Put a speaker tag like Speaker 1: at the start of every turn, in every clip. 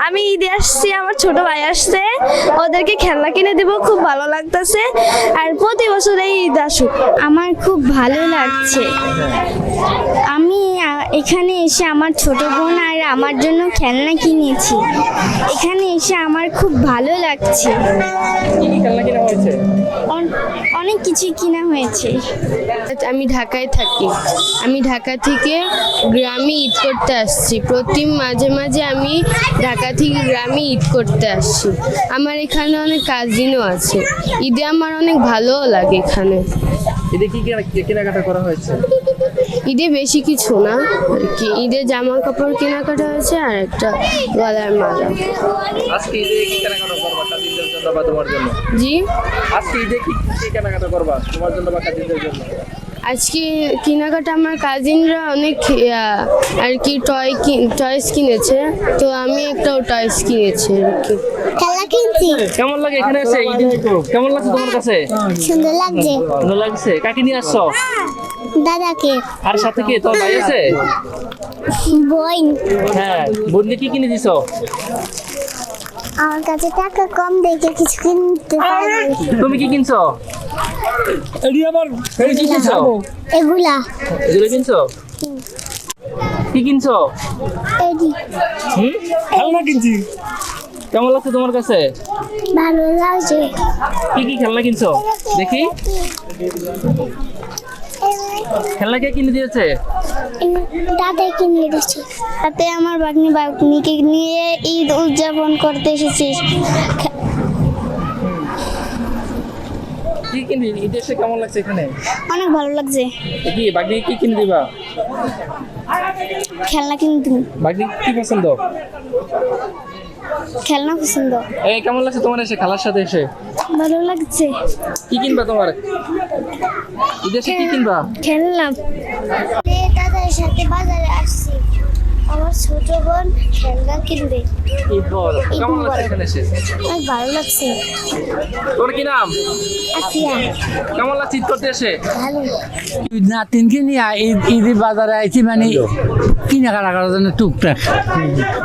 Speaker 1: আমি ঈদে আসছি, আমার ছোট ভাই আসছে, ওদেরকে খেলনা কিনে দেবো, খুব ভালো লাগতেছে। আর প্রতি বছর এই ঈদ আসুক।
Speaker 2: আমার খুব ভালো লাগছে। আমি এখানে এসে আমার ছোট বোন আর আমার জন্য খেলনা কিনেছি। এখানে এসে আমার খুব ভালো লাগছে।
Speaker 3: কি কি খেলনা কিনা হয়েছে?
Speaker 2: অনেক কিছু কিনা হয়েছে।
Speaker 4: আমি ঢাকায় থাকি। আমি ঢাকা থেকে গ্রামে ঈদ করতে আসছি। প্রতি মাঝে মাঝে আমি ঢাকা থেকে গ্রামে ঈদ করতে আসছি। আমার এখানে অনেক কাজিনও আছে। ঈদে আমার অনেক ভালোও লাগে এখানে।
Speaker 3: ঈদে কি কেনাকাটা করা হয়েছে?
Speaker 4: ঈদে বেশি কিছু না আর কি, ঈদে জামা কাপড় কেনাকাটা হয়েছে আর একটা গলার মালা।
Speaker 3: আজকে ঈদে কি কেনাকাটা করবা কাজিনদের জন্য বা তোমার জন্য?
Speaker 4: জি,
Speaker 3: আজকে ঈদে কি কি কেনাকাটা করবা তোমার জন্য বা কাজিনদের জন্য?
Speaker 4: আজকে কেনাকাটা আমার কাজিনরা অনেক আর কি টয়স কিনেছে, তো আমি একটাও টয়স কিনেছি আর কি।
Speaker 2: খেলনা কিনছি।
Speaker 3: কেমন লাগে এখানে এসে? ঈদে কেমন লাগছে তোমার কাছে?
Speaker 2: সুন্দর লাগছে।
Speaker 3: ভালো লাগছে। কাকে নিয়ে আসছো?
Speaker 2: দাদাকে।
Speaker 3: আর সাথে কি তোর ভাই আছে?
Speaker 2: বই।
Speaker 3: হ্যাঁ, বোনকে কি কিনে দিছো?
Speaker 2: আমার কাছে টাকা কম দেখে কিছু কিনতে পারি।
Speaker 3: তুমি কি কিনছো? তুমি কি কিনছো?
Speaker 2: এগুলা।
Speaker 3: এগুলো কিনছো? কি কিনছো?
Speaker 2: এডি।
Speaker 3: খেলনা কিনছি। কেমন লাগছে তোমার কাছে?
Speaker 2: ভালো লাগছে।
Speaker 3: কি কি খেলনা কিনছো দেখি? খেলনা কে কিনে দিয়েছে?
Speaker 2: দাদা কিনে দিয়েছে। তাতে আমার বাগনিকে নিয়ে ঈদ উদযাপন করতে এসেছি।
Speaker 3: কি কিনে ঈদে এসে কেমন লাগছে এখানে?
Speaker 2: অনেক ভালো লাগছে।
Speaker 3: কি বাগনি কি কিনে দিবা?
Speaker 2: খেলনা কিনতে।
Speaker 3: বাগনি কি পছন্দ?
Speaker 2: খেলনা পছন্দ।
Speaker 3: এই কেমন লাগছে তোমার এসে খালার সাথে এসে?
Speaker 2: ভালো লাগছে।
Speaker 3: কি কিনবা তোমার? ঈদে এসে কি কিনবা?
Speaker 2: খেলনা। দাদার সাথে বাজারে আসছি। আমার ছোট বোন খেলনা কিনবে।
Speaker 3: ঈদ বল কেমন লাগছে এখানে এসে?
Speaker 2: অনেক ভালো লাগছে।
Speaker 3: তোমার কি নাম?
Speaker 2: আসিয়া।
Speaker 3: কেমন লাগছে ঈদ করতে এসে?
Speaker 2: ভালো।
Speaker 5: নাতিনকে নিয়ে ঈদ বাজারে আইছি, মানে কেনাকাটা করার জন্য টুকটাক।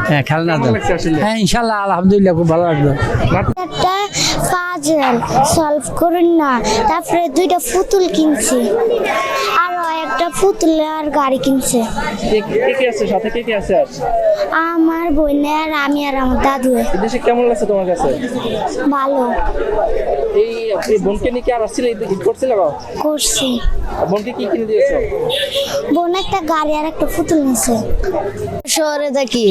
Speaker 5: হ্যাঁ, খেলনা
Speaker 3: কেমন লাগছে আসলে?
Speaker 5: হ্যাঁ, ইনশাল্লাহ আলহামদুলিল্লাহ খুব ভালো লাগলো।
Speaker 2: একটা পাজল সলভ করুন না, তারপরে দুইটা পুতুল কিনছি, আরো একটা পুতুল আর গাড়ি কিনছে।
Speaker 3: কে কে আছে সাথে? কে কে আছে আর?
Speaker 2: আমার বোনে আর আমি আর আমার দাদু।
Speaker 3: ঈদ এসে কেমন লাগছে তোমার কাছে?
Speaker 2: ভালো
Speaker 3: এই বোনকে নিয়ে কি আর আসছিলে ঈদ করছিলে?
Speaker 2: করছি।
Speaker 3: বোনকে কি কিনে দিয়েছো?
Speaker 2: বোন একটা গাড়ি আর একটা পুতুল নিছে।
Speaker 6: শহরে থাকি,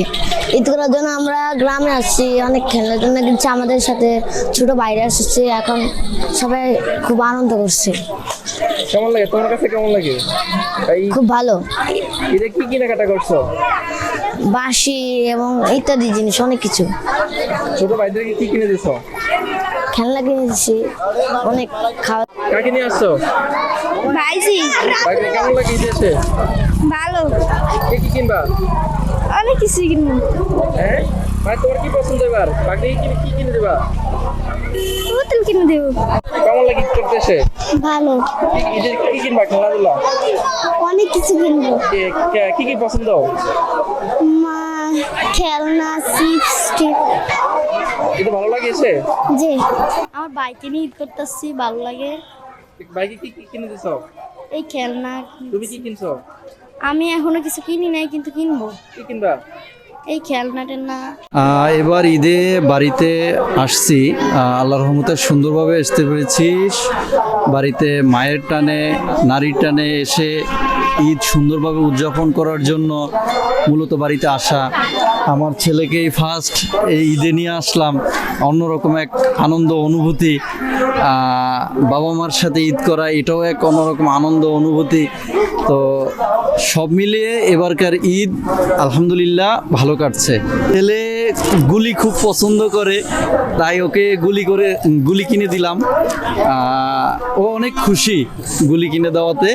Speaker 6: ঈদ করার জন্য আমরা গ্রামে আসছি, অনেক খেলার জন্য কিনছি, আমাদের সাথে ছোট বাইরে আসছে, এখন সবাই খুব আনন্দ করছে।
Speaker 3: কেমন লাগে তোমার কাছে? কেমন লাগে?
Speaker 6: খুব ভালো।
Speaker 3: ঈদে কি কেনাকাটা করছো?
Speaker 6: বাঁশি এবং ইত্যাদি জিনিস অনেক কিছু।
Speaker 3: ছোট ভাইদেরকে কি কিনে দিছো?
Speaker 6: খেলনা কিনে দিচ্ছি, অনেক খাওয়া।
Speaker 3: কাকে নিয়ে আসছো?
Speaker 1: ভাইজি
Speaker 3: ভাইকে কেমন লাগে ঈদে এসে?
Speaker 1: ভালো,
Speaker 3: কে কি কিনবা?
Speaker 1: অনেক কিছু কিনবো।
Speaker 3: হ্যাঁ, ভাই তোমার কি পছন্দ এবার? বাকি কি কিনে দিবা?
Speaker 1: পুতুল কিনে দেবো।
Speaker 3: কেমন লাগে ঈদ করতে এসে?
Speaker 2: ভালো।
Speaker 3: ঈদে কি কিনবা? খেলাধুলা
Speaker 2: অনেক কিছু কিনবো।
Speaker 3: কি কি পছন্দ?
Speaker 2: মা খেলনা, চিপস।
Speaker 3: ঈদে ভালো লাগে এসে?
Speaker 2: জি।
Speaker 1: আমার বাইকে নিয়ে ঈদ করতে আসছি, ভালো লাগে।
Speaker 3: বাইকে কি কি কিনে দিছো?
Speaker 1: এই খেলনা।
Speaker 3: তুমি কি কিনছো?
Speaker 1: আমি এখনো কিছু কিনি নাই, কিন্তু কিনবো।
Speaker 3: কি কিনবা?
Speaker 1: এই খেলনা টেলনা।
Speaker 7: এবার ঈদে বাড়িতে আসছি, আল্লাহর রহমতে সুন্দরভাবে আসতে পেরেছি। বাড়িতে মায়ের টানে নারীর টানে এসে ঈদ সুন্দরভাবে উদযাপন করার জন্য মূলত বাড়িতে আসা। আমার ছেলেকেই ফার্স্ট এই ঈদে নিয়ে আসলাম, অন্যরকম এক আনন্দ অনুভূতি। বাবা মার সাথে ঈদ করা এটাও এক অন্যরকম আনন্দ অনুভূতি। তো সব মিলিয়ে এবারকার ঈদ আলহামদুলিল্লাহ ভালো কাটছে। ছেলে গুলি খুব পছন্দ করে, তাই ওকে গুলি কিনে দিলাম। ও অনেক খুশি গুলি কিনে দেওয়াতে,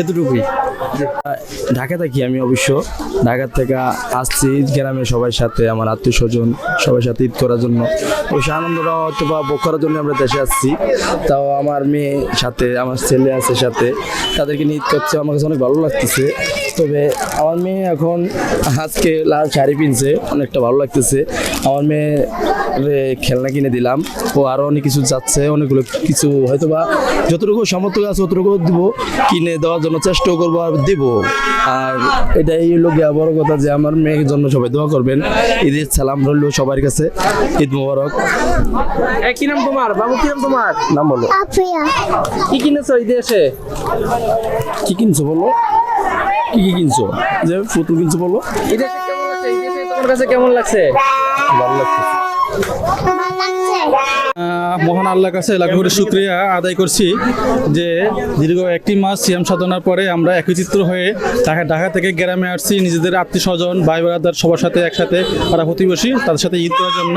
Speaker 7: এতটুকুই।
Speaker 8: ঢাকা থাকি আমি অবশ্য। ঢাকা থেকে আসছি গ্রামে সবার সাথে, আমার আত্মীয় স্বজন সবার সাথে ঈদ করার জন্য। অবশ্য আনন্দটা হয়তো বা ভোগ করার জন্য আমরা দেশে আসছি। তাও আমার মেয়ে সাথে, আমার ছেলে আছে সাথে, তাদেরকে নিয়ে ঈদ করছে, আমার কাছে অনেক ভালো লাগতেছে। তবে আমার মেয়ে এখন আজকে লাল শাড়ি পিনছে, অনেকটা ভালো লাগতেছে। আমার মেয়ে খেলনা কিনে দিলাম, ও আরও অনেক কিছু যাচ্ছে, অনেকগুলো কিছু হয়তো বা যতটুকু সামর্থ্য আছে ততটুকু দিব, কিনে দেওয়ার জন্য চেষ্টাও করবো আর দিব। আর এটাই হলো গিয়া বড় কথা যে আমার মেয়ের জন্য সবাই দোয়া করবেন। ঈদের সালাম রইল সবার কাছে, ঈদ মোবারক।
Speaker 3: কি নাম তোমার বাবু? কি নাম তোমার?
Speaker 8: নাম বলো।
Speaker 3: কি কিনেছো ঈদে এসে?
Speaker 8: কি কিনছো বলো? কি কিনছো? যে পুতুল কিনছো বলো।
Speaker 3: ঈদে এসে কেমন লাগছে? ঈদে এসে তোমার কাছে কেমন লাগছে?
Speaker 8: ভালো লাগছে।
Speaker 9: মহান আল্লাহর কাছে লাখ কোটি শুকরিয়া আদায় করছি যে দীর্ঘ একটি মাস সিয়াম সাধনার পরে আমরা একত্রিত হয়ে ঢাকা থেকে গ্রামে আসছি নিজেদের আত্মীয় স্বজন ভাই ব্রাদার সবার সাথে একসাথে পাড়া প্রতিবেশী তাদের সাথে ঈদ করার জন্য।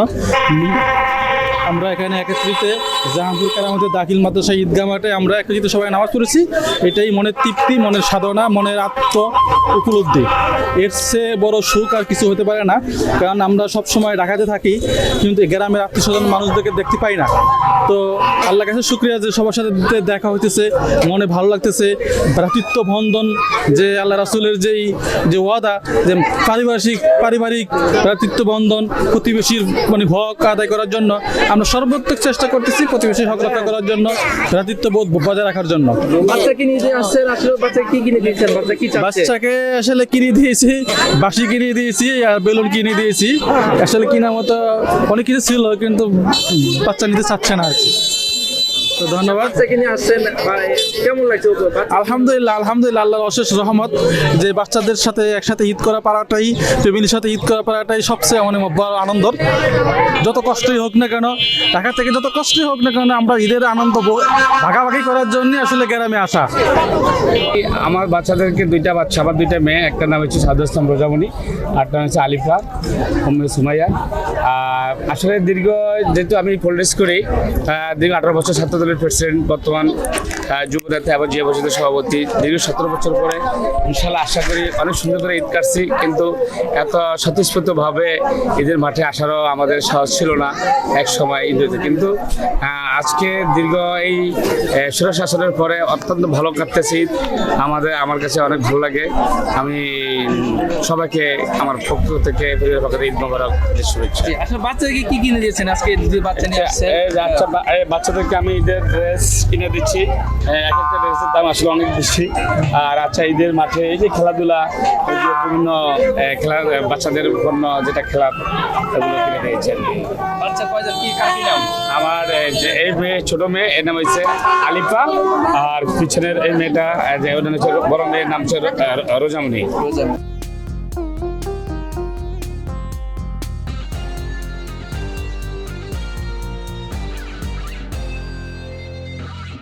Speaker 9: আমরা এখানে একত্রিত জাহাঙ্গীর কারামতের দাখিল মাদ্রাসা ঈদগাহ মাঠে আমরা একত্রিত সবাই নামাজ পড়েছি। এটাই মনের তৃপ্তি, মনের সাধনা, মনের আত্ম উপলব্ধি। এর চেয়ে বড় সুখ আর কিছু হতে পারে না, কারণ আমরা সব সময় ঢাকাতে থাকি কিন্তু গ্রামের আত্মীয় স্বজন মানুষদেরকে দেখতে পাই না। তো আল্লাহর কাছে শুকরিয়া যে সবার সাথে দেখা হইতেছে, মনে ভালো লাগতেছে। ভ্রাতৃত্ব বন্ধন যে আল্লাহ রাসূলের যে ওয়াদা, যে পারিবারিক ভ্রাতৃত্ব বন্ধন, প্রতিবেশীর মানে হক আদায় করার জন্য আমরা সর্বোত্তক চেষ্টা করতেছি, প্রতিবেশীর হক রক্ষা করার জন্য, ভ্রাতৃত্ববোধ বজায় রাখার জন্য।
Speaker 3: বাচ্চাকে নিয়ে আসছেন, আসলে বাচ্চাকে কি কিনে দিয়েছেন? বাচ্চা কি চাচ্ছে?
Speaker 9: বাচ্চাকে আসলে কিনে দিয়েছি, বাঁশি কিনে দিয়েছি আর বেলুন কিনে দিয়েছি। আসলে কেনার মতো অনেক কিছু ছিল কিন্তু বাচ্চা নিতে চাচ্ছে না আর কি। তো ধন্যবাদ।
Speaker 3: বাচ্চাকে নিয়ে আসছেন, কেমন লাগছে?
Speaker 9: আলহামদুলিল্লাহ আল্লাহর অশেষ রহমত যে বাচ্চাদের সাথে একসাথে ঈদ করা পারাটাই, ফ্যামিলির সাথে ঈদ করা পারাটাই সবচেয়ে অনেক বড় আনন্দ। যত কষ্টই হোক না কেন, ঢাকা থেকে যত কষ্টই হোক না কেন, আমরা ঈদের আনন্দ ভাগাভাগি করার জন্য আসলে গ্রামে আসা।
Speaker 10: আমার বাচ্চাদেরকে দুইটা বাচ্চা, আমার দুইটা মেয়ে, একটা নাম হচ্ছে সাদু ইসলাম রোজামণি, আরটা হচ্ছে আলিফা সুমাইয়া। আসলে যেহেতু আমি পলিটিক্স করি, দীর্ঘ 18 বছর ছাত্র দলের প্রেসিডেন্ট, বর্তমান যুবনেতা এবং জিয়া পরিষদের সভাপতি। দীর্ঘ 17 বছর পরে ইনশাল্লাহ আশা করি অনেক সুন্দর করে ঈদ কাটছি, কিন্তু এত স্বতঃস্ফূর্তভাবে ঈদের মাঠে আসারও আমাদের সাহস ছিল না এক সময় ঈদ হইতে। কিন্তু আজকে দীর্ঘ এই স্বৈরশাসনের পরে অত্যন্ত ভালো কাটতেছে ঈদ। আমার কাছে অনেক ভালো লাগে। আমি সবাইকে আমার পক্ষ থেকে ঈদ মোবারক শুভেচ্ছা।
Speaker 3: আসলে বাচ্চাকে কি কিনে দিয়েছেন আজকে? বাচ্চা নিয়ে আসছে,
Speaker 10: বাচ্চাদেরকে আমি ঈদের ড্রেস কিনে দিচ্ছি। এক একটা ড্রেসের দাম আসলে অনেক বেশি। আর আচ্ছা, ঈদের মাঠে এই যে খেলাধুলা, এই যে বিভিন্ন খেলা, বাচ্চাদের পণ্য যেটা খেলা, এগুলো কিনে দিয়েছেন।
Speaker 3: বাচ্চা কয়জন? কি নাম?
Speaker 10: আমার এই মেয়ে, ছোট মেয়ে, এর নাম হচ্ছে আলিফা, আর পিছনের এই মেয়েটা, বড় মেয়ের নাম হচ্ছে রোজামণি।